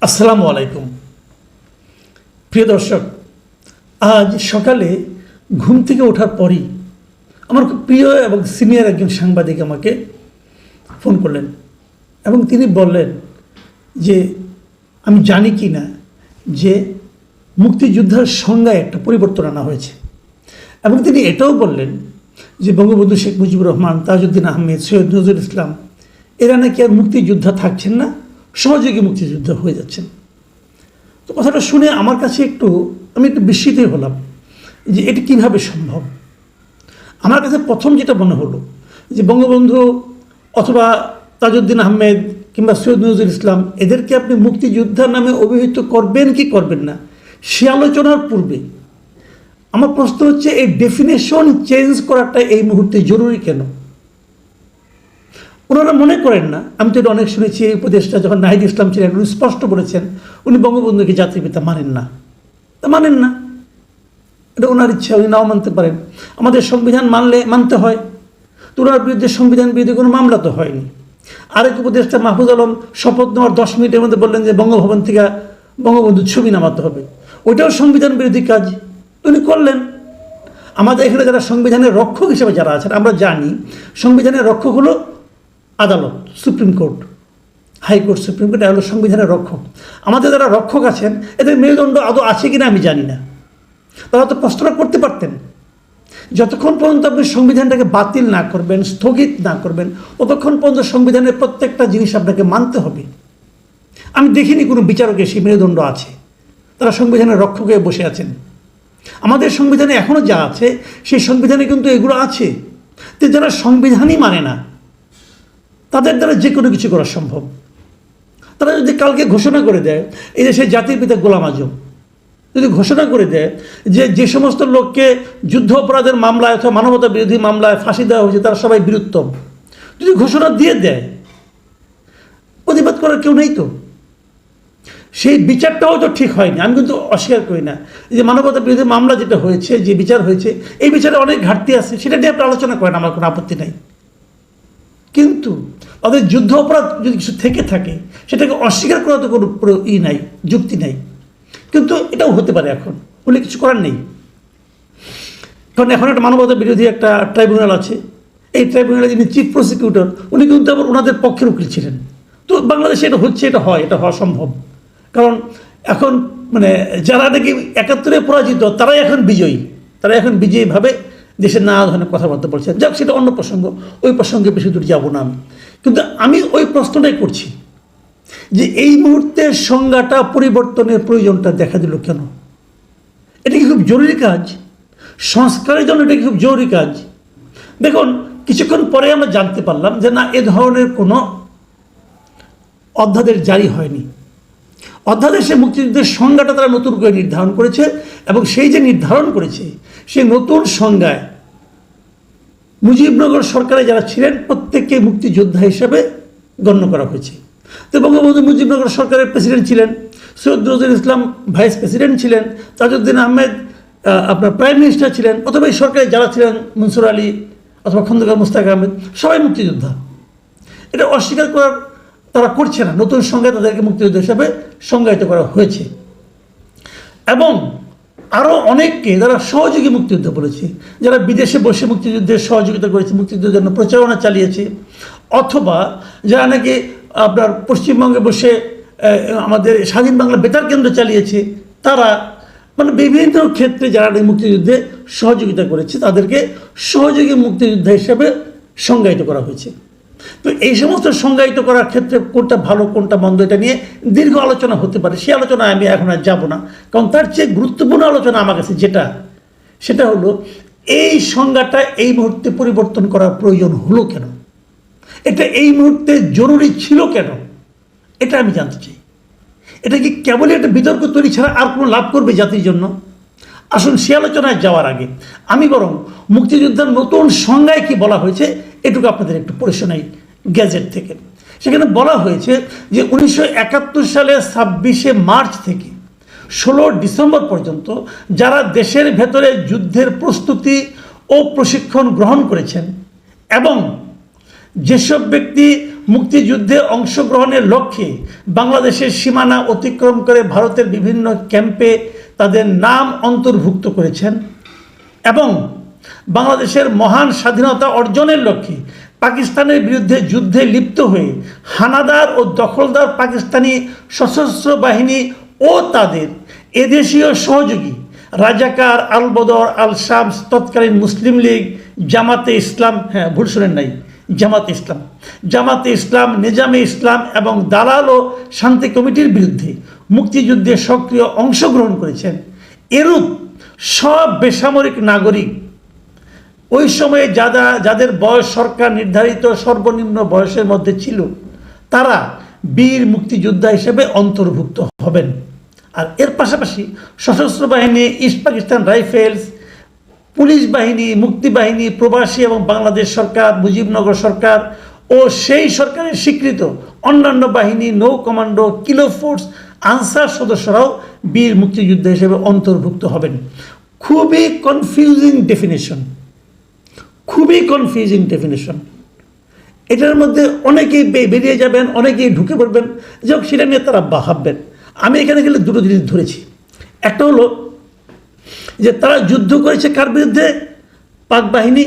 আসসালামু আলাইকুম। প্রিয় দর্শক, আজ সকালে ঘুম থেকে ওঠার পরই আমার খুব প্রিয় এবং সিনিয়র একজন সাংবাদিক আমাকে ফোন করলেন এবং তিনি বললেন যে আমি জানি কি না যে মুক্তিযোদ্ধার সংজ্ঞায় একটা পরিবর্তন আনা হয়েছে। এবং তিনি এটাও বললেন যে বঙ্গবন্ধু শেখ মুজিবুর রহমান, তাজউদ্দিন আহমেদ, সৈয়দ নজরুল ইসলাম এরা নাকি আর মুক্তিযোদ্ধা থাকছেন না, সহযোগী মুক্তিযোদ্ধা হয়ে যাচ্ছেন। তো কথাটা শুনে আমার কাছে আমি একটু বিস্মিতই হলাম যে এটি কীভাবে সম্ভব। আমার কাছে প্রথম যেটা মনে হলো যে বঙ্গবন্ধু অথবা তাজউদ্দিন আহমেদ কিংবা সৈয়দ নজরুল ইসলাম এদেরকে আপনি মুক্তিযোদ্ধার নামে অভিহিত করবেন কি করবেন না, সে আলোচনার পূর্বে আমার প্রশ্ন হচ্ছে এই ডেফিনেশন চেঞ্জ করাটা এই মুহূর্তে জরুরি কেন? ওনারা মনে করেন না? আমি তো এটা অনেক শুনেছি, এই উপদেশটা যখন নাহিদ ইসলাম ছিলেন উনি স্পষ্ট বলেছেন উনি বঙ্গবন্ধুকে জাতির পিতা মানেন না। এটা ওনার ইচ্ছা, উনি নাও মানতে পারেন। আমাদের সংবিধান মানতে হয়, তো ওনার বিরুদ্ধে সংবিধান বিরোধী কোনো মামলা তো হয়নি। আরেক উপদেষ্টা মাহফুজ আলম শপথ নেওয়ার 10 মিনিটের মধ্যে বললেন যে বঙ্গভবন থেকে বঙ্গবন্ধুর ছবি নামাতে হবে, ওইটাও সংবিধান বিরোধী কাজ, উনি করলেন। আমাদের এখানে যারা সংবিধানের রক্ষক হিসেবে যারা আছেন, আমরা জানি সংবিধানের রক্ষক হলো আদালত, supreme court, high court, supreme court, এগুলো সংবিধানের রক্ষক। আমাদের যারা রক্ষক আছেন এদের মেরুদণ্ড আদৌ আছে কিনা আমি জানি না। তারা তো প্রশ্নটা করতে পারতেন, যতক্ষণ পর্যন্ত আপনি সংবিধানটাকে বাতিল না করবেন, স্থগিত না করবেন, ততক্ষণ পর্যন্ত সংবিধানের প্রত্যেকটা জিনিস আপনাকে মানতে হবে। আমি দেখিনি কোনো বিচারকের সেই মেরুদণ্ড আছে, তারা সংবিধানের রক্ষক হয়ে বসে আছেন। আমাদের সংবিধানে এখনও যা আছে সেই সংবিধানে কিন্তু এগুলো আছে। তো যারা সংবিধানই মানে না তাদের দ্বারা যে কোনো কিছু করা সম্ভব। তারা যদি কালকে ঘোষণা করে দেয় এই দেশের জাতির পিতা গোলাম আজম যদি ঘোষণা করে দেয় যে সমস্ত লোককে যুদ্ধ অপরাধের মামলায় অথবা মানবতা বিরোধী মামলায় ফাঁসি দেওয়া হয়েছে তারা সবাই বীরুত্তম, যদি ঘোষণা দিয়ে দেয়, প্রতিবাদ করার কেউ নেই। তো সেই বিচারটাও তো ঠিক হয়নি, আমি কিন্তু অস্বীকার করি না। যে মানবতা বিরোধী মামলা যেটা হয়েছে, যে বিচার হয়েছে, এই বিচারে অনেক ঘাটতি আছে, সেটা নিয়ে আপনি আলোচনা করেন, আমার কোনো আপত্তি নাই। কিন্তু তাদের যুদ্ধ অপরাধ যদি কিছু থেকে থাকে সেটাকে অস্বীকার করা তো কোনো নাই, যুক্তি নাই। কিন্তু এটাও হতে পারে, এখন বলে কিছু করার নেই। কারণ এখন একটা মানবতা বিরোধী একটা ট্রাইব্যুনাল আছে, এই ট্রাইব্যুনালে যিনি চিফ প্রসিকিউটর উনি কিন্তু আবার ওনাদের পক্ষের উকিল ছিলেন। তো বাংলাদেশে এটা হচ্ছে, এটা হওয়া সম্ভব। কারণ এখন যারা নাকি 71-এ পরাজিত তারাই এখন বিজয়ীভাবে দেশের নানা ধরনের কথাবার্তা বলছেন। যাক, সেটা অন্য প্রসঙ্গ, ওই প্রসঙ্গে বেশি দূর যাব না আমি। কিন্তু আমি ওই প্রশ্নটাই করছি যে এই মুহূর্তে সংজ্ঞাটা পরিবর্তনের প্রয়োজনটা দেখা দিল কেন? এটা কি খুব জরুরি কাজ? সংস্কারের জন্য এটা কি খুব জরুরি কাজ? দেখুন, কিছুক্ষণ পরে আমরা জানতে পারলাম যে না, এ ধরনের কোনো অধ্যাদেশ জারি হয়নি। অধ্যাদেশে মুক্তিযুদ্ধের সংজ্ঞাটা তারা নতুন করে নির্ধারণ করেছে এবং সেই যে নির্ধারণ করেছে সেই নতুন সংজ্ঞায় মুজিবনগর সরকারে যারা ছিলেন প্রত্যেককে মুক্তিযোদ্ধা হিসেবে গণ্য করা হয়েছে। তো বঙ্গবন্ধু মুজিবনগর সরকারের প্রেসিডেন্ট ছিলেন, সৈয়দ নজরুল ইসলাম ভাইস প্রেসিডেন্ট ছিলেন, তাজউদ্দিন আহমেদ আপনার প্রাইম মিনিস্টার ছিলেন, অথবা এই সরকারে যারা ছিলেন মনসুর আলী অথবা খন্দকার মোস্তাক আহমেদ, সবাই মুক্তিযোদ্ধা। এটা অস্বীকার করার তারা করছে না। নতুন সংজ্ঞা তাদেরকে মুক্তিযোদ্ধা হিসাবে সংজ্ঞায়িত করা হয়েছে এবং আরও অনেককে যারা সহযোগী মুক্তিযুদ্ধ বলেছে, যারা বিদেশে বসে মুক্তিযুদ্ধের সহযোগিতা করেছে, মুক্তিযুদ্ধের জন্য প্রচারণা চালিয়েছে, অথবা যারা নাকি আপনার পশ্চিমবঙ্গে বসে আমাদের স্বাধীন বাংলা বেতার কেন্দ্র চালিয়েছে, তারা বিভিন্ন ক্ষেত্রে যারা মুক্তিযুদ্ধে সহযোগিতা করেছে তাদেরকে সহযোগী মুক্তিযোদ্ধা হিসাবে সংজ্ঞায়িত করা হয়েছে। তো এই সমস্ত সংজ্ঞায়িত করার ক্ষেত্রে কোনটা ভালো কোনটা মন্দ এটা নিয়ে দীর্ঘ আলোচনা হতে পারে, সেই আলোচনায় আমি এখন আর যাব না। কারণ তার চেয়ে গুরুত্বপূর্ণ আলোচনা আমার কাছে সেটা হলো এই সংজ্ঞাটা এই মুহূর্তে পরিবর্তন করার প্রয়োজন হলো কেন, এটা এই মুহূর্তে জরুরি ছিল কেন, এটা আমি জানতে চাই। এটা কি কেবলই একটা বিতর্ক তৈরি ছাড়া আর কোনো লাভ করবে জাতির জন্য? আসুন সে আলোচনায় যাওয়ার আগে আমি বরং মুক্তিযোদ্ধার নতুন সংজ্ঞায় কি বলা হয়েছে এটুকু আপনাদের একটু পড়ে শোনাই গ্যাজেট থেকে। সেখানে বলা হয়েছে যে 1971 সালের 26শে মার্চ থেকে 16 ডিসেম্বর পর্যন্ত যারা দেশের ভেতরে যুদ্ধের প্রস্তুতি ও প্রশিক্ষণ গ্রহণ করেছেন এবং যেসব ব্যক্তি মুক্তিযুদ্ধে অংশগ্রহণের লক্ষ্যে বাংলাদেশের সীমানা অতিক্রম করে ভারতের বিভিন্ন ক্যাম্পে তাদের নাম অন্তর্ভুক্ত করেছেন এবং বাংলাদেশের মহান স্বাধীনতা অর্জনের লক্ষ্যে পাকিস্তানের বিরুদ্ধে যুদ্ধে লিপ্ত হয়ে হানাদার ও দখলদার পাকিস্তানি সশস্ত্র বাহিনী ও তাদের এদেশীয় সহযোগী রাজাকার, আল বদর, আল শামস, তৎকালীন মুসলিম লীগ, জামাতে ইসলাম, ভুল শুনেন নাই, জামাতে ইসলাম, নিজামে ইসলাম এবং দালাল ও শান্তি কমিটির বিরুদ্ধে মুক্তিযুদ্ধে সক্রিয় অংশগ্রহণ করেছেন। এরূপ সব বেসামরিক নাগরিক ওই সময়ে যাদের বয়স সরকার নির্ধারিত সর্বনিম্ন বয়সের মধ্যে ছিল তারা বীর মুক্তিযোদ্ধা হিসেবে অন্তর্ভুক্ত হবেন। আর এর পাশাপাশি সশস্ত্র বাহিনী, ইস্ট পাকিস্তান রাইফেলস, পুলিশ বাহিনী, মুক্তি বাহিনী, প্রবাসী এবং বাংলাদেশ সরকার, মুজিবনগর সরকার ও সেই সরকারের স্বীকৃত অন্যান্য বাহিনী, নৌ কমান্ডো, কিলো ফোর্স, আনসার সদস্যরাও বীর মুক্তিযোদ্ধা হিসেবে অন্তর্ভুক্ত হবেন। খুবই কনফিউজিং ডেফিনেশন। এটার মধ্যে অনেকেই বেরিয়ে যাবেন, অনেকেই ঢুকে পড়বেন, যাক সেটা নিয়ে তারা ভাববেন। আমি এখানে গেলে দুটো জিনিস ধরেছি। একটা হলো যে তারা যুদ্ধ করেছে কার বিরুদ্ধে? পাক বাহিনী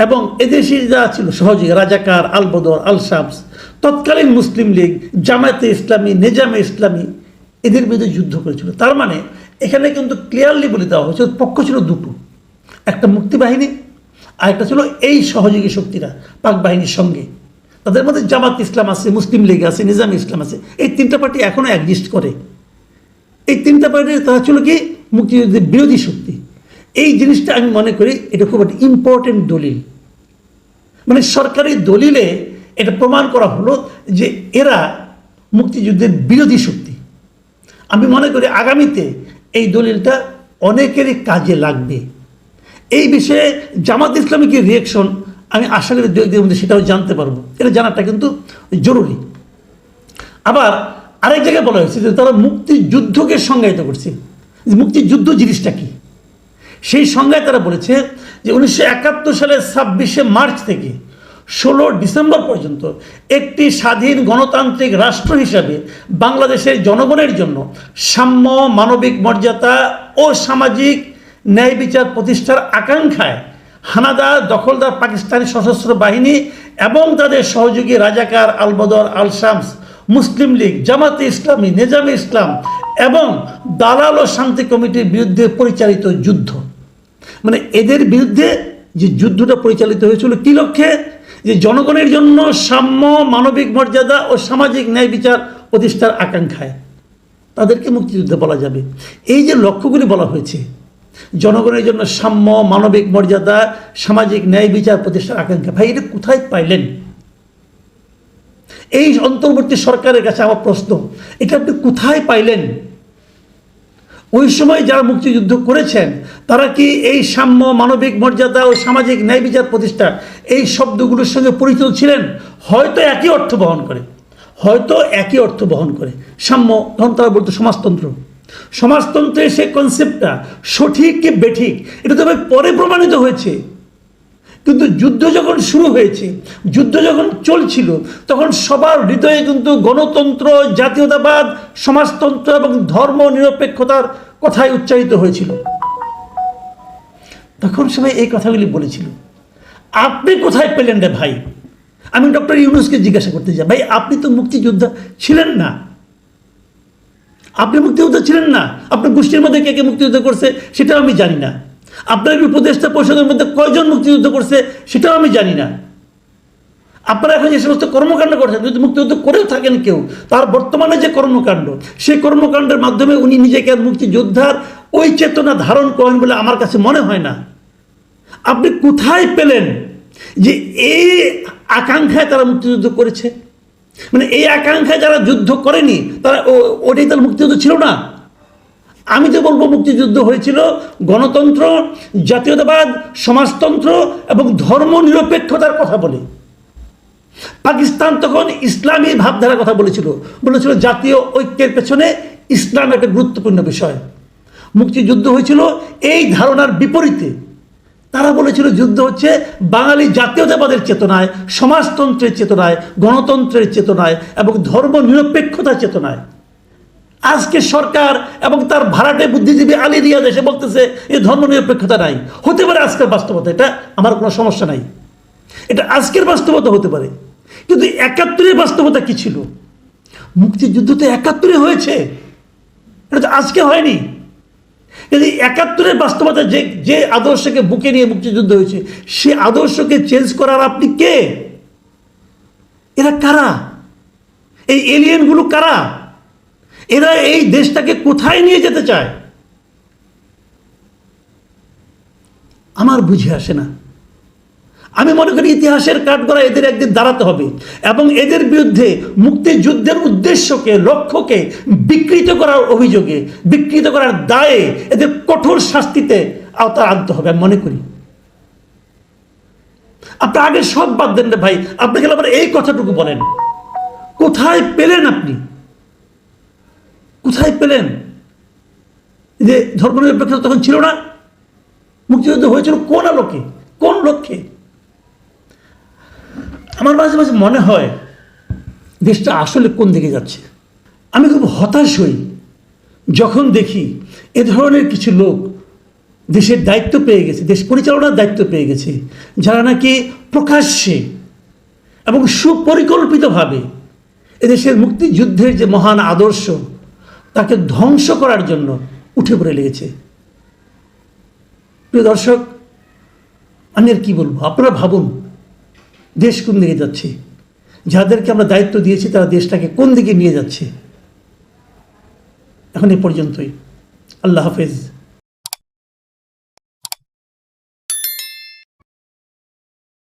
এবং এদেশি যারা ছিল সহযোগী রাজাকার, আল বদর, আল শামস, তৎকালীন মুসলিম লীগ, জামায়াতে ইসলামী, নিজামে ইসলামী, এদের বিরুদ্ধে যুদ্ধ করেছিল। তার মানে এখানে কিন্তু ক্লিয়ারলি বলে দেওয়া হয়েছে পক্ষ ছিল দুটো, একটা মুক্তি বাহিনী আর একটা ছিল এই সহযোগী শক্তিরা পাক বাহিনীর সঙ্গে। তাদের মধ্যে জামাত ইসলাম আছে, মুসলিম লীগ আছে, নিজামে ইসলাম আছে। এই তিনটা পার্টি এখনও এক্সিস্ট করে। এই তিনটা পার্টি তারা ছিল কি মুক্তিযুদ্ধের বিরোধী শক্তি। এই জিনিসটা আমি মনে করি এটা খুব একটা ইম্পর্টেন্ট দলিল, মানে সরকারি দলিলে এটা প্রমাণ করা হলো যে এরা মুক্তিযুদ্ধের বিরোধী শক্তি। আমি মনে করি আগামীতে এই দলিলটা অনেকেরই কাজে লাগবে। এই বিষয়ে জামাত ইসলামী কি রিয়েকশন আমি আশা করি 2 দিনের মধ্যে সেটাও জানতে পারবো। এটা জানাটা কিন্তু জরুরি। আবার আরেক জায়গায় বলা হয়েছে যে তারা মুক্তিযুদ্ধকে সংজ্ঞায়িত করছে, যে মুক্তিযুদ্ধ জিনিসটা কি। সেই সংজ্ঞায় তারা বলেছে যে 1971 সালের 26শে মার্চ থেকে 16 ডিসেম্বর পর্যন্ত একটি স্বাধীন গণতান্ত্রিক রাষ্ট্র হিসাবে বাংলাদেশের জনগণের জন্য সাম্য, মানবিক মর্যাদা ও সামাজিক ন্যায় বিচার প্রতিষ্ঠার আকাঙ্ক্ষায় হানাদার, দখলদার পাকিস্তানি সশস্ত্র বাহিনী এবং তাদের সহযোগী রাজাকার, আল বদর, আল শামস, মুসলিম লীগ, জামাতে ইসলামী, নিজামে ইসলাম এবং দালাল ও শান্তি কমিটির বিরুদ্ধে পরিচালিত যুদ্ধ, মানে এদের বিরুদ্ধে যে যুদ্ধটা পরিচালিত হয়েছিল কী লক্ষ্যে? যে জনগণের জন্য সাম্য, মানবিক মর্যাদা ও সামাজিক ন্যায় বিচার প্রতিষ্ঠার আকাঙ্ক্ষায় তাদেরকে মুক্তিযুদ্ধ বলা যাবে। এই যে লক্ষ্যগুলি বলা হয়েছে, জনগণের জন্য সাম্য, মানবিক মর্যাদা, সামাজিক ন্যায় বিচার প্রতিষ্ঠার আকাঙ্ক্ষা, ভাই এটা কোথায় পাইলেন? এই অন্তর্বর্তী সরকারের কাছে আমার প্রশ্ন, এটা আপনি কোথায় পাইলেন? ওই সময় যারা মুক্তিযুদ্ধ করেছেন তারা কি এই সাম্য, মানবিক মর্যাদা ও সামাজিক ন্যায় বিচার প্রতিষ্ঠা এই শব্দগুলোর সঙ্গে পরিচিত ছিলেন? হয়তো একই অর্থ বহন করে। সাম্য, তখন তারা বলতো সমাজতন্ত্রের সেই কনসেপ্টটা সঠিক কি বেঠিক এটা তো পরে প্রমাণিত হয়েছে। কিন্তু যুদ্ধ যখন শুরু হয়েছে, যুদ্ধ যখন চলছিল, তখন সবার হৃদয়ে কিন্তু গণতন্ত্র, জাতীয়তাবাদ, সমাজতন্ত্র এবং ধর্ম নিরপেক্ষতার কথাই উচ্চারিত হয়েছিল। তখন সবাই এই কথাগুলি বলেছিল। আপনি কোথায় পেলেন রে ভাই? আমি ডক্টর ইউনূসকে জিজ্ঞাসা করতে চাই, ভাই আপনি তো মুক্তিযোদ্ধা ছিলেন না, আপনার গোষ্ঠীর মধ্যে কে কে মুক্তিযুদ্ধ করছে সেটাও আমি জানি না, আপনার উপদেষ্টা পরিষদের মধ্যে কয়জন মুক্তিযুদ্ধ করছে সেটাও আমি জানি না। আপনারা এখন যে সমস্ত কর্মকাণ্ড করছেন, যদি মুক্তিযুদ্ধ করেও থাকেন কেউ, তার বর্তমানে যে কর্মকাণ্ড, সেই কর্মকাণ্ডের মাধ্যমে উনি নিজেকে আর মুক্তিযোদ্ধার ওই চেতনা ধারণ করেন বলে আমার কাছে মনে হয় না। আপনি কোথায় পেলেন যে এই আকাঙ্ক্ষায় তারা মুক্তিযুদ্ধ করেছে? মানে এই আকাঙ্ক্ষায় যারা যুদ্ধ করেনি তারা ওটাই তার মুক্তিযুদ্ধ ছিল না। আমি তো বলবো মুক্তিযুদ্ধ হয়েছিল গণতন্ত্র, জাতীয়তাবাদ, সমাজতন্ত্র এবং ধর্ম নিরপেক্ষতার কথা বলে। পাকিস্তান তখন ইসলামী ভাবধারার কথা বলেছিল জাতীয় ঐক্যের পেছনে ইসলাম একটা গুরুত্বপূর্ণ বিষয়। মুক্তিযুদ্ধ হয়েছিল এই ধারণার বিপরীতে। তারা বলেছিল যুদ্ধ হচ্ছে বাঙালি জাতীয়তাবাদের চেতনায়, সমাজতন্ত্রের চেতনায়, গণতন্ত্রের চেতনায় এবং ধর্ম নিরপেক্ষতার চেতনায়। আজকে সরকার এবং তার ভাড়াটে বুদ্ধিজীবী আলী রিয়াজ এসে বলতেছে এই ধর্ম নিরপেক্ষতা নাই। হতে পারে আজকের বাস্তবতা, এটা আমার কোনো সমস্যা নাই, এটা আজকের বাস্তবতা হতে পারে। কিন্তু ৭১-এর বাস্তবতা কি ছিল? মুক্তিযুদ্ধ তো ৭১-এ হয়েছে, এটা তো আজকে হয়নি। কিন্তু ৭১-এর বাস্তবতা যে আদর্শকে বুকে নিয়ে মুক্তিযুদ্ধ হয়েছে, সে আদর্শকে চেঞ্জ করার আপনি কে? এরা কারা? এই এলিয়েনগুলো কারা? এরা এই দেশটাকে কোথায় নিয়ে যেতে চায়? আমার বুঝে আসে না। আমি মনে করি ইতিহাসের কাঠগড়ায় এদের একদিন দাঁড়াতে হবে এবং এদের বিরুদ্ধে মুক্তিযুদ্ধের উদ্দেশ্যকে, লক্ষ্যকে বিকৃত করার অভিযোগে, বিকৃত করার দায়ে এদের কঠোর শাস্তিতে আওতা আনতে হবে আমি মনে করি। আপনি আগে সব বাদ দেন না ভাই, আপনাকে আবার এই কথাটুকু বলেন, কোথায় পেলেন আপনি? কোথায় পেলেন যে ধর্মনিরপেক্ষতা তখন ছিল না? মুক্তিযুদ্ধ হয়েছিল কোন আলোকে, কোন লক্ষ্যে? আমার মাঝে মাঝে মনে হয় দেশটা আসলে কোন দিকে যাচ্ছে। আমি খুব হতাশ হই যখন দেখি এ ধরনের কিছু লোক দেশের দায়িত্ব পেয়ে গেছে, দেশ পরিচালনার দায়িত্ব পেয়ে গেছে, যারা নাকি প্রকাশ্যে এবং সুপরিকল্পিতভাবে এদেশের মুক্তিযুদ্ধের যে মহান আদর্শ তাকে ধ্বংস করার জন্য উঠে পড়ে লেগেছে। প্রিয় দর্শক, আমি আর কি বলবো, আপনারা ভাবুন দেশ কোন দিকে যাচ্ছে, যাদেরকে আমরা দায়িত্ব দিয়েছি তারা দেশটাকে কোন দিকে নিয়ে যাচ্ছে। এখন এ পর্যন্তই। আল্লাহ হাফেজ।